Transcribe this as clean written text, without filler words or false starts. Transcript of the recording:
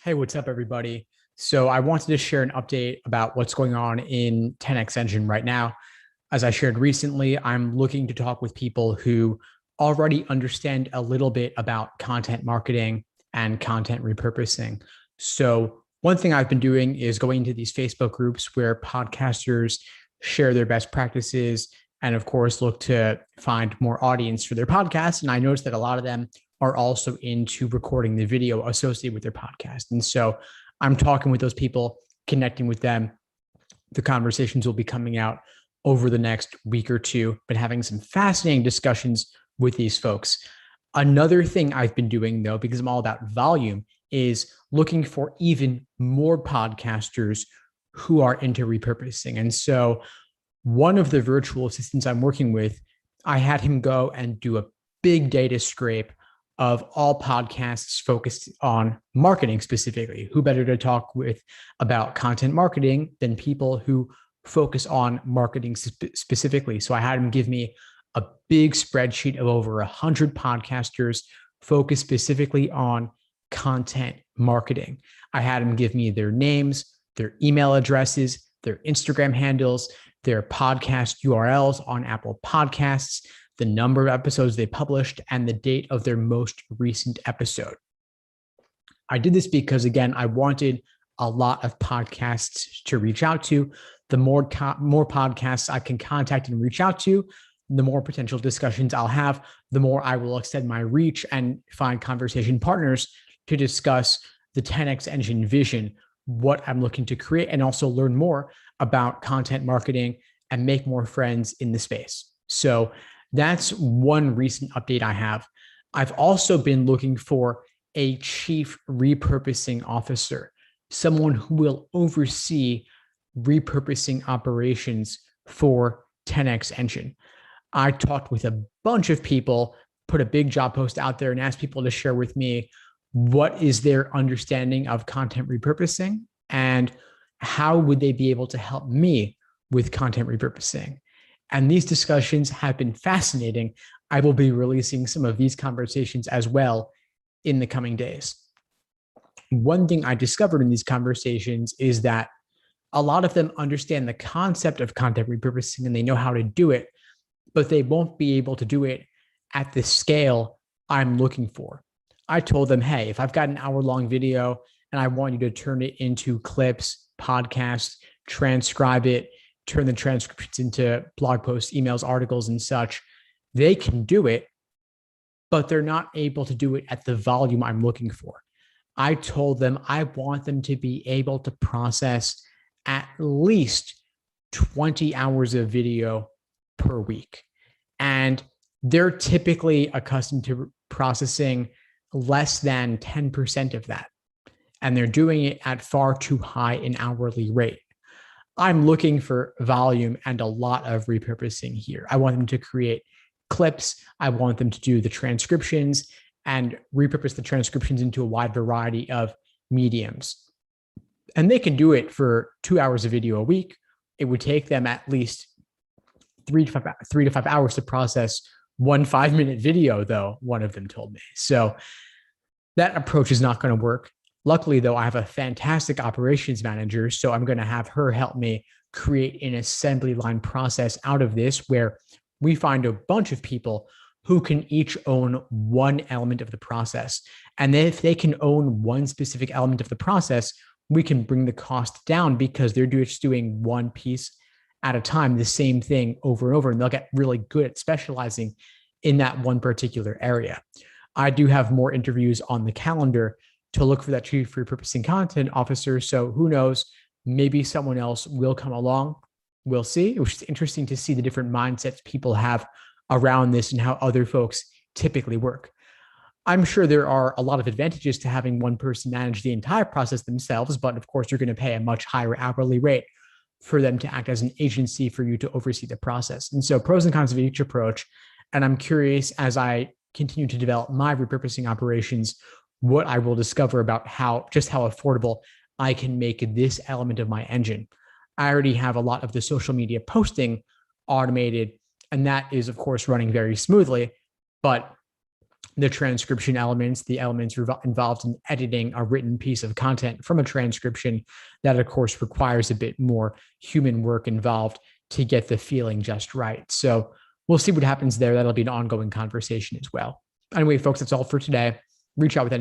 Hey, what's up, everybody? So I wanted to share an update about what's going on in 10XEngine right now. As I shared recently, I'm looking to talk with people who already understand a little bit about content marketing and content repurposing. So one thing I've been doing is going into these Facebook groups where podcasters share their best practices and, of course, look to find more audience for their podcast. And I noticed that a lot of them are also into recording the video associated with their podcast. And so I'm talking with those people, connecting with them. The conversations will be coming out over the next week or two, but having some fascinating discussions with these folks. Another thing I've been doing, though, because I'm all about volume, is looking for even more podcasters who are into repurposing. And so one of the virtual assistants I'm working with, I had him go and do a big data scrape of all podcasts focused on marketing specifically. Who better to talk with about content marketing than people who focus on marketing specifically? So I had him give me a big spreadsheet of over 100 podcasters focused specifically on content marketing. I had him give me their names, their email addresses, their Instagram handles, their podcast URLs on Apple Podcasts, the number of episodes they published, and the date of their most recent episode. I did this because, again, I wanted a lot of podcasts to reach out to. The more podcasts I can contact and reach out to, the more potential discussions I'll have, the more I will extend my reach and find conversation partners to discuss the 10XEngine vision, what I'm looking to create, and also learn more about content marketing and make more friends in the space. So that's one recent update I have. I've also been looking for a chief repurposing officer, someone who will oversee repurposing operations for 10XEngine. I talked with a bunch of people, put a big job post out there and asked people to share with me what is their understanding of content repurposing and how would they be able to help me with content repurposing. And these discussions have been fascinating. I will be releasing some of these conversations as well in the coming days. One thing I discovered in these conversations is that a lot of them understand the concept of content repurposing and they know how to do it, but they won't be able to do it at the scale I'm looking for. I told them, hey, if I've got an hour-long video and I want you to turn it into clips, podcasts, transcribe it, turn the transcriptions into blog posts, emails, articles, and such, they can do it, but they're not able to do it at the volume I'm looking for. I told them I want them to be able to process at least 20 hours of video per week. And they're typically accustomed to processing less than 10% of that. And they're doing it at far too high an hourly rate. I'm looking for volume and a lot of repurposing here. I want them to create clips. I want them to do the transcriptions and repurpose the transcriptions into a wide variety of mediums. And they can do it for 2 hours of video a week. It would take them at least 3 to 5 hours to process one 5-minute video, though, one of them told me. So that approach is not going to work. Luckily, though, I have a fantastic operations manager, so I'm going to have her help me create an assembly line process out of this where we find a bunch of people who can each own one element of the process. And then if they can own one specific element of the process, we can bring the cost down because they're just doing one piece at a time, the same thing over and over, and they'll get really good at specializing in that one particular area. I do have more interviews on the calendar to look for that chief repurposing content officer. So who knows, maybe someone else will come along. We'll see. It was interesting to see the different mindsets people have around this and how other folks typically work. I'm sure there are a lot of advantages to having one person manage the entire process themselves, but of course, you're going to pay a much higher hourly rate for them to act as an agency for you to oversee the process. And so pros and cons of each approach. And I'm curious as I continue to develop my repurposing operations, what I will discover about how affordable I can make this element of my engine. I already have a lot of the social media posting automated, and that is, of course, running very smoothly. But the transcription elements, the elements involved in editing a written piece of content from a transcription. That, of course, requires a bit more human work involved to get the feeling just right. So we'll see what happens there. That'll be an ongoing conversation as well. Anyway, folks, that's all for today. Reach out with any